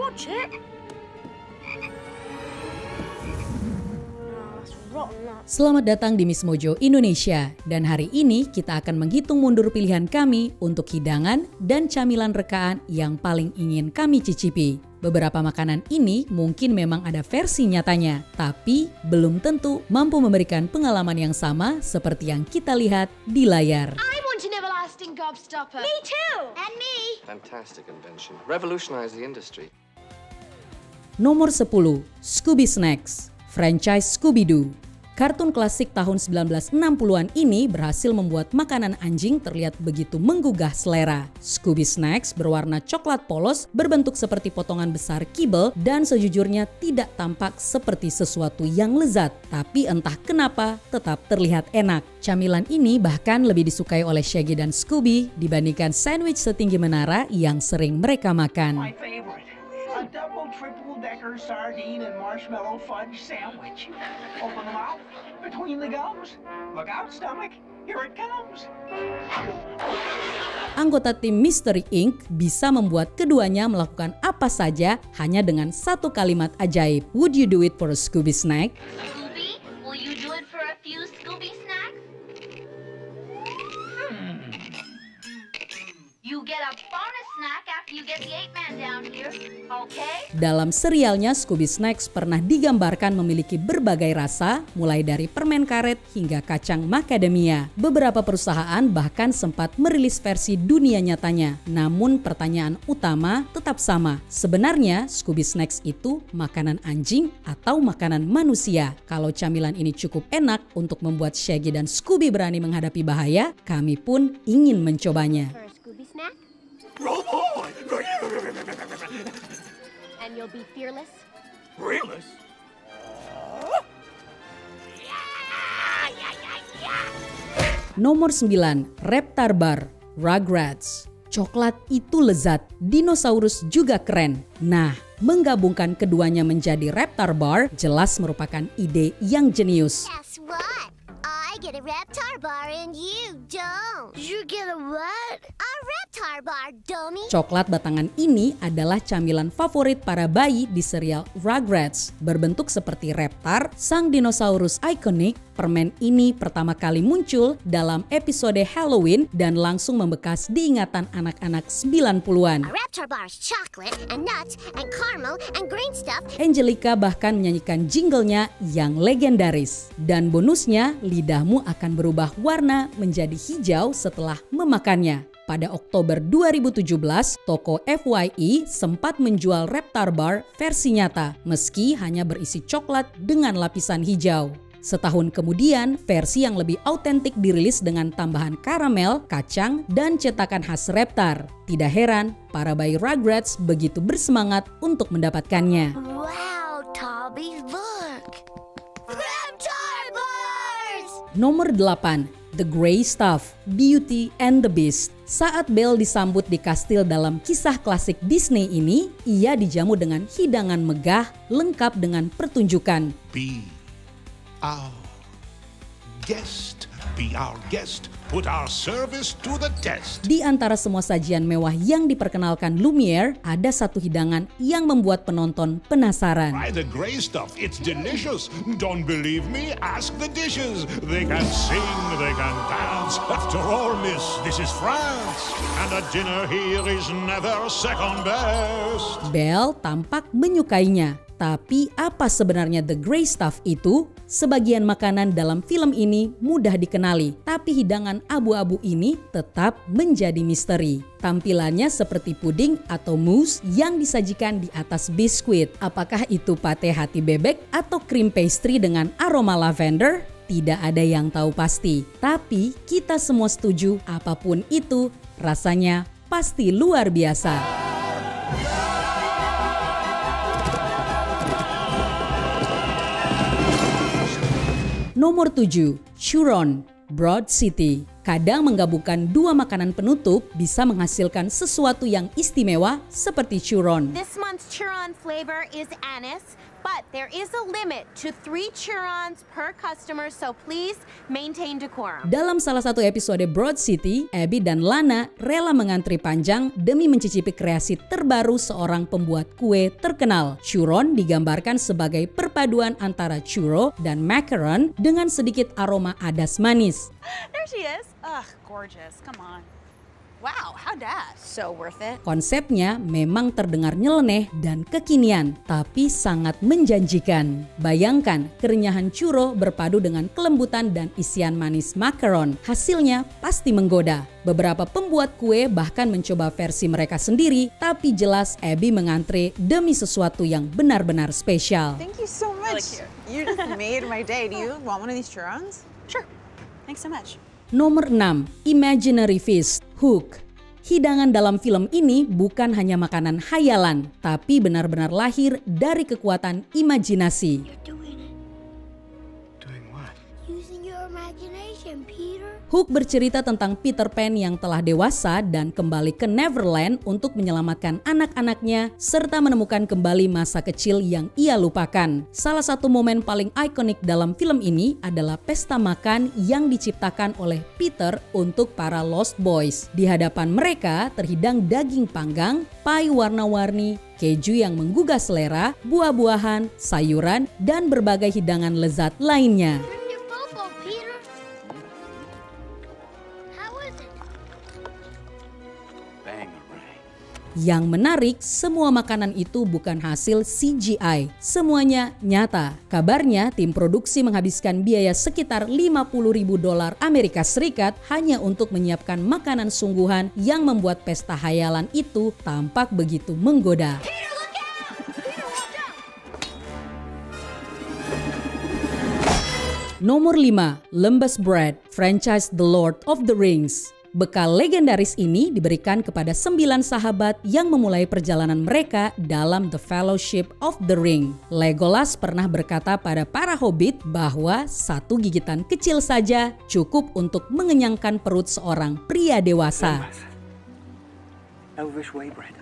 watch it. Selamat datang di Miss Mojo Indonesia, dan hari ini kita akan menghitung mundur pilihan kami untuk hidangan dan camilan rekaan yang paling ingin kami cicipi. Beberapa makanan ini mungkin memang ada versi nyatanya, tapi belum tentu mampu memberikan pengalaman yang sama seperti yang kita lihat di layar. I want an everlasting gobstopper. Me too. And me. Fantastic invention. Revolutionize the industry. Nomor 10, Scooby Snacks, franchise Scooby-Doo. Kartun klasik tahun 1960-an ini berhasil membuat makanan anjing terlihat begitu menggugah selera. Scooby Snacks berwarna coklat polos, berbentuk seperti potongan besar kibel, dan sejujurnya tidak tampak seperti sesuatu yang lezat. Tapi entah kenapa tetap terlihat enak. Camilan ini bahkan lebih disukai oleh Shaggy dan Scooby dibandingkan sandwich setinggi menara yang sering mereka makan. My favorite, a double triple-decker sardine and marshmallow fudge sandwich. Open the mouth, between the gums. Look out, stomach, here it comes. Anggota tim Mystery Inc. bisa membuat keduanya melakukan apa saja hanya dengan satu kalimat ajaib. Would you do it for a Scooby snack? Scooby, will you do it for a few Scooby snacks? You get a bonus snack after you get the 8-man down here, okay? Dalam serialnya, Scooby Snacks pernah digambarkan memiliki berbagai rasa, mulai dari permen karet hingga kacang macadamia. Beberapa perusahaan bahkan sempat merilis versi dunia nyatanya. Namun pertanyaan utama tetap sama. Sebenarnya Scooby Snacks itu makanan anjing atau makanan manusia? Kalau camilan ini cukup enak untuk membuat Shaggy dan Scooby berani menghadapi bahaya, kami pun ingin mencobanya. For a Scooby snack? And you'll be fearless? Realist? Nomor 9, Reptar Bar, Rugrats. Coklat itu lezat, dinosaurus juga keren. Nah, menggabungkan keduanya menjadi Reptar Bar jelas merupakan ide yang jenius. Guess what? I get a Reptar bar and you don't. You get a what? A Reptar bar, dummy. Coklat batangan ini adalah camilan favorit para bayi di serial Rugrats. Berbentuk seperti Reptar, sang dinosaurus ikonik. Permen ini pertama kali muncul dalam episode Halloween dan langsung membekas di ingatan anak-anak 90-an. A Reptar bar is chocolate and nuts and caramel and green stuff. Angelica bahkan menyanyikan jinglenya yang legendaris. Dan bonusnya, lidahmu akan berubah warna menjadi hijau setelah memakannya. Pada Oktober 2017, toko FYE sempat menjual Reptar Bar versi nyata, meski hanya berisi coklat dengan lapisan hijau. Setahun kemudian, versi yang lebih autentik dirilis dengan tambahan karamel, kacang, dan cetakan khas Reptar. Tidak heran, para bayi Rugrats begitu bersemangat untuk mendapatkannya. Wow, Toby, look. Reptar bars! Nomor 8, The Grey Stuff, Beauty and the Beast. Saat Belle disambut di kastil dalam kisah klasik Disney ini, ia dijamu dengan hidangan megah lengkap dengan pertunjukan. Be our guest, be our guest, put our service to the test. Di antara semua sajian mewah yang diperkenalkan Lumiere, ada satu hidangan yang membuat penonton penasaran. Try the gray stuff, it's delicious. Don't believe me? Ask the dishes. They can sing, they can dance. After all, miss, this is France. And a dinner here is never second best. Belle tampak menyukainya. Tapi apa sebenarnya The Grey Stuff itu? Sebagian makanan dalam film ini mudah dikenali, tapi hidangan abu-abu ini tetap menjadi misteri. Tampilannya seperti puding atau mousse yang disajikan di atas biskuit. Apakah itu pate hati bebek atau krim pastry dengan aroma lavender? Tidak ada yang tahu pasti. Tapi kita semua setuju apapun itu, rasanya pasti luar biasa. Nomor 7, Churon, Broad City. Kadang menggabungkan dua makanan penutup bisa menghasilkan sesuatu yang istimewa seperti Churon. This month's Churon flavor is anise, But there is a limit to 3 Churons per customer, so please maintain decorum. Dalam salah satu episode Broad City, Abby dan Lana rela mengantri panjang demi mencicipi kreasi terbaru seorang pembuat kue terkenal. Churon digambarkan sebagai perpaduan antara churro dan macaron dengan sedikit aroma adas manis. There she is. Ugh, gorgeous. Come on. Wow, how'd that? So worth it. Konsepnya memang terdengar nyeleneh dan kekinian, tapi sangat menjanjikan. Bayangkan kerenyahan churro berpadu dengan kelembutan dan isian manis macaron. Hasilnya pasti menggoda. Beberapa pembuat kue bahkan mencoba versi mereka sendiri, tapi jelas Abby mengantre demi sesuatu yang benar-benar spesial. Thank you so much. You just made my day. Do you want one of these churros? Sure. Thanks so much. Nomor 6, Imaginary Feast, Hook. Hidangan dalam film ini bukan hanya makanan hayalan, tapi benar-benar lahir dari kekuatan imajinasi. Doing what? Using your imagination, Peter. Hook bercerita tentang Peter Pan yang telah dewasa dan kembali ke Neverland untuk menyelamatkan anak-anaknya serta menemukan kembali masa kecil yang ia lupakan. Salah satu momen paling ikonik dalam film ini adalah pesta makan yang diciptakan oleh Peter untuk para Lost Boys. Di hadapan mereka terhidang daging panggang, pai warna-warni, keju yang menggugah selera, buah-buahan, sayuran, dan berbagai hidangan lezat lainnya. Your bobo, Peter. How is it? Yang menarik, semua makanan itu bukan hasil CGI. Semuanya nyata. Kabarnya tim produksi menghabiskan biaya sekitar $50.000 Amerika Serikat hanya untuk menyiapkan makanan sungguhan yang membuat pesta hayalan itu tampak begitu menggoda. Nomor 5, Lembas Bread, franchise The Lord of the Rings. Bekal legendaris ini diberikan kepada 9 sahabat yang memulai perjalanan mereka dalam The Fellowship of the Ring. Legolas pernah berkata pada para hobbit bahwa satu gigitan kecil saja cukup untuk mengenyangkan perut seorang pria dewasa. Elvish way bread.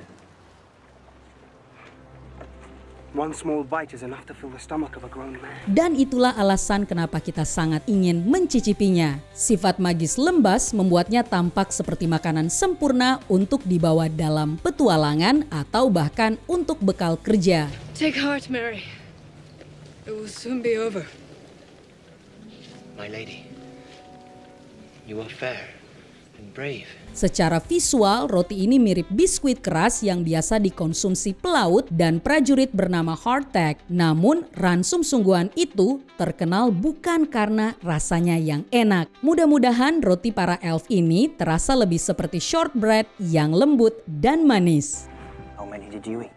One small bite is enough to fill the stomach of a grown man. Dan itulah alasan kenapa kita sangat ingin mencicipinya. Sifat magis lembas membuatnya tampak seperti makanan sempurna untuk dibawa dalam petualangan atau bahkan untuk bekal kerja. Take heart, Mary. It will soon be over. My lady, you are fair and brave. Secara visual, roti ini mirip biskuit keras yang biasa dikonsumsi pelaut dan prajurit bernama hardtack. Namun, ransum sungguhan itu terkenal bukan karena rasanya yang enak. Mudah-mudahan roti para elf ini terasa lebih seperti shortbread yang lembut dan manis. How many did you eat?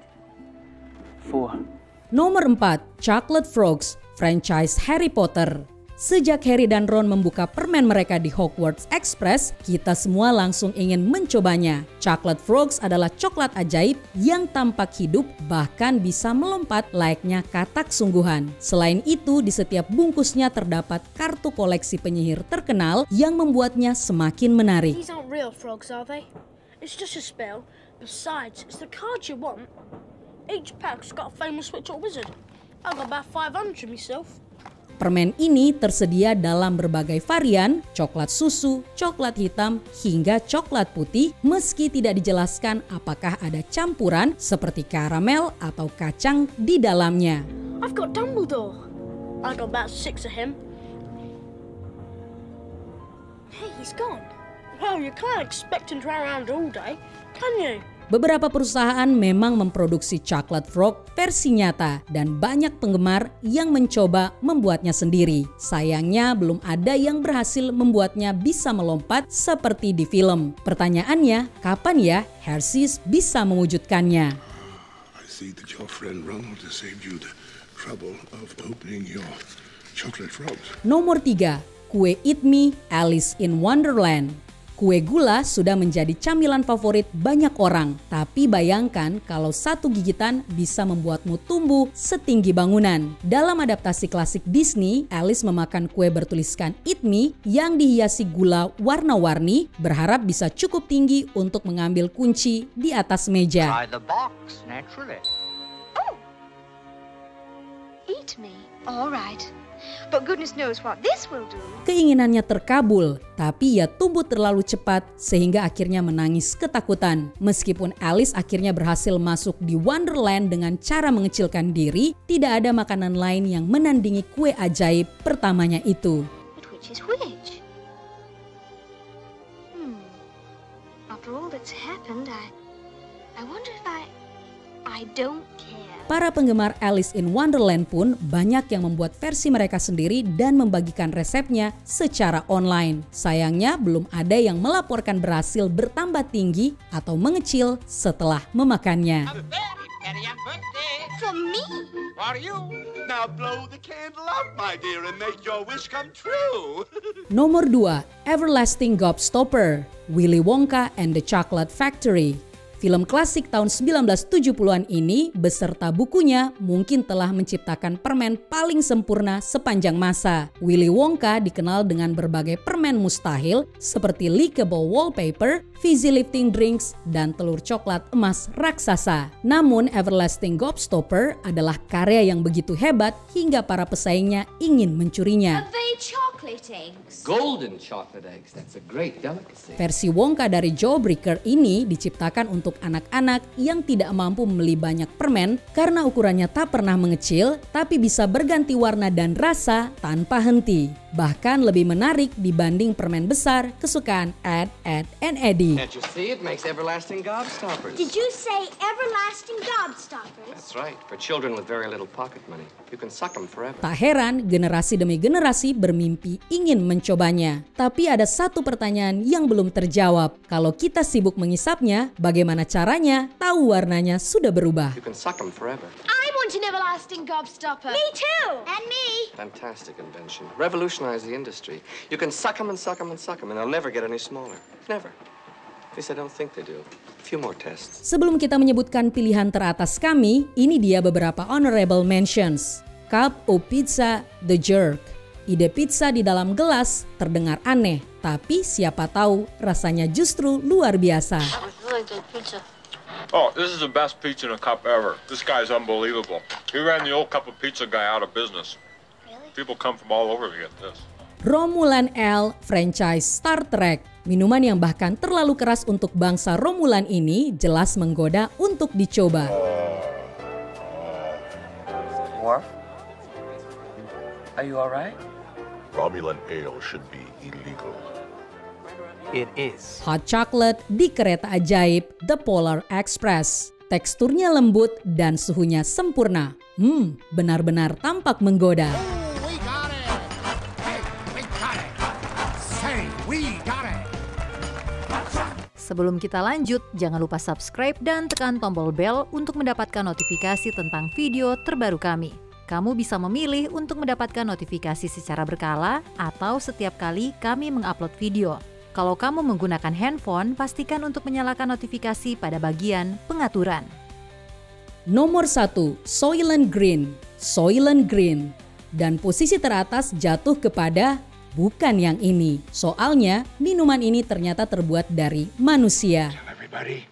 4. Nomor 4, Chocolate Frogs, franchise Harry Potter. Sejak Harry dan Ron membuka permen mereka di Hogwarts Express, kita semua langsung ingin mencobanya. Chocolate Frogs adalah coklat ajaib yang tampak hidup bahkan bisa melompat layaknya katak sungguhan. Selain itu, di setiap bungkusnya terdapat kartu koleksi penyihir terkenal yang membuatnya semakin menarik. These aren't real frogs, are they? It's just a spell. Besides, it's the cards you want. Each pack's got a famous witch or wizard. I got about 500 myself. Permen ini tersedia dalam berbagai varian, coklat susu, coklat hitam, hingga coklat putih, meski tidak dijelaskan apakah ada campuran seperti karamel atau kacang di dalamnya. I've got Dumbledore. I got about 6 of him. Hey, he's gone. Well, you can't expect him to run around all day, can you? Beberapa perusahaan memang memproduksi Chocolate Frog versi nyata dan banyak penggemar yang mencoba membuatnya sendiri. Sayangnya belum ada yang berhasil membuatnya bisa melompat seperti di film. Pertanyaannya, kapan ya Hershey's bisa mewujudkannya? I see that your friend Ronald has saved you the trouble of opening your chocolate frogs. Nomor 3, kue Eat Me Alice in Wonderland. Kue gula sudah menjadi camilan favorit banyak orang, tapi bayangkan kalau satu gigitan bisa membuatmu tumbuh setinggi bangunan. Dalam adaptasi klasik Disney, Alice memakan kue bertuliskan Eat Me yang dihiasi gula warna-warni, berharap bisa cukup tinggi untuk mengambil kunci di atas meja. Try the box, naturally. eat me. All right. But goodness knows what this will do. Keinginannya terkabul, tapi ia tumbuh terlalu cepat sehingga akhirnya menangis ketakutan. Meskipun Alice akhirnya berhasil masuk di Wonderland dengan cara mengecilkan diri, tidak ada makanan lain yang menandingi kue ajaib pertamanya itu. But which is which? After all that's happened, I wonder if I don't care. Para penggemar Alice in Wonderland pun banyak yang membuat versi mereka sendiri dan membagikan resepnya secara online. Sayangnya belum ada yang melaporkan berhasil bertambah tinggi atau mengecil setelah memakannya. For me? For you. Now blow the candle out, my dear, and make your wish come true. Nomor 2, Everlasting Gobstopper, Willy Wonka and the Chocolate Factory. Film klasik tahun 1970-an ini beserta bukunya mungkin telah menciptakan permen paling sempurna sepanjang masa. Willy Wonka dikenal dengan berbagai permen mustahil seperti lickable wallpaper, fizzy lifting drinks, dan telur coklat emas raksasa. Namun Everlasting Gobstopper adalah karya yang begitu hebat hingga para pesaingnya ingin mencurinya. Are they chocolate eggs? Golden chocolate eggs, that's a great delicacy. Versi Wonka dari Jawbreaker ini diciptakan untuk anak-anak yang tidak mampu membeli banyak permen karena ukurannya tak pernah mengecil tapi bisa berganti warna dan rasa tanpa henti. Bahkan lebih menarik dibanding permen besar kesukaan Ed, and Eddie. Can't you see? It makes everlasting gobstoppers. Did you say everlasting gobstoppers? That's right. For children with very little pocket money, you can suck them forever. Tak heran generasi demi generasi bermimpi ingin mencobanya. Tapi ada satu pertanyaan yang belum terjawab. Kalau kita sibuk mengisapnya, bagaimana caranya tahu warnanya sudah berubah? You can suck them forever. I want an everlasting gobstopper. Me too. And me. Fantastic invention. Revolutionize the industry. You can suck them and suck them and suck them, and they'll never get any smaller. Never. At least I don't think they do. A few more tests. Sebelum kita menyebutkan pilihan teratas kami, ini dia beberapa honorable mentions. Cup of Pizza The Jerk. Ide pizza di dalam gelas terdengar aneh, tapi siapa tahu rasanya justru luar biasa. Oh, this is the best pizza in a cup ever. This guy's unbelievable. He ran the old cup of pizza guy out of business. Really? People come from all over to get this. Romulan Ale franchise Star Trek. Minuman yang bahkan terlalu keras untuk bangsa Romulan ini jelas menggoda untuk dicoba. Worf? Are you alright? Romulan ale should be illegal. It is. Hot chocolate di kereta ajaib The Polar Express. Teksturnya lembut dan suhunya sempurna. Benar-benar tampak menggoda. Sebelum kita lanjut, jangan lupa subscribe dan tekan tombol bel untuk mendapatkan notifikasi tentang video terbaru kami. Kamu bisa memilih untuk mendapatkan notifikasi secara berkala atau setiap kali kami mengupload video. Kalau kamu menggunakan handphone, pastikan untuk menyalakan notifikasi pada bagian pengaturan. Nomor 1, Soylent Green. Soylent Green. Dan posisi teratas jatuh kepada bukan yang ini. Soalnya minuman ini ternyata terbuat dari manusia. Everybody,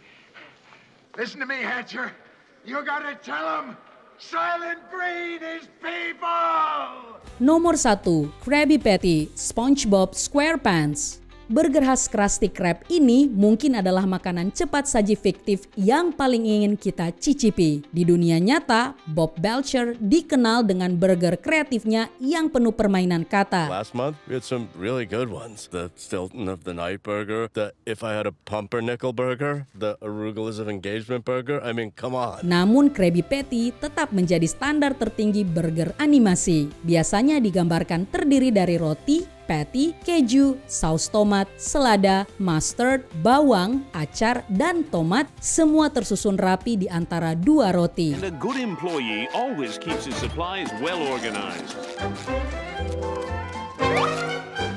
listen to me, Hatcher. You gotta tell them Soylent Green is people! Nomor 1, Krabby Patty SpongeBob SquarePants. Burger khas Krusty Krab ini mungkin adalah makanan cepat saji fiktif yang paling ingin kita cicipi. Di dunia nyata, Bob Belcher dikenal dengan burger kreatifnya yang penuh permainan kata. Last month, we had some really good ones. The Stilton of the Night burger, the If I Had a Pumpernickel burger, the Arugulas of Engagement burger. I mean, come on. Namun Krabby Patty tetap menjadi standar tertinggi burger animasi. Biasanya digambarkan terdiri dari roti, patty, keju, saus tomat, selada, mustard, bawang, acar, dan tomat, semua tersusun rapi di antara dua roti. And a good employee always keeps his supplies well organized.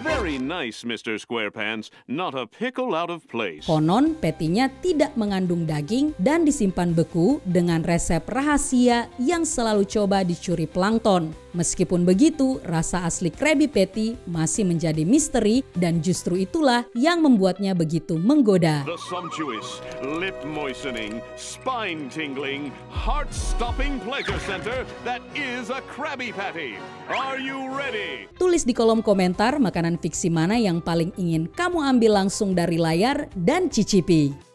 Very nice, Mr. Squarepants. Not a pickle out of place. Konon, patty-nya tidak mengandung daging dan disimpan beku dengan resep rahasia yang selalu coba dicuri plankton. Meskipun begitu, rasa asli Krabby Patty masih menjadi misteri dan justru itulah yang membuatnya begitu menggoda. The sumptuous, lip-moistening, spine-tingling, heart-stopping pleasure center that is a Krabby Patty. Are you ready? Tulis di kolom komentar makanan fiksi mana yang paling ingin kamu ambil langsung dari layar dan cicipi.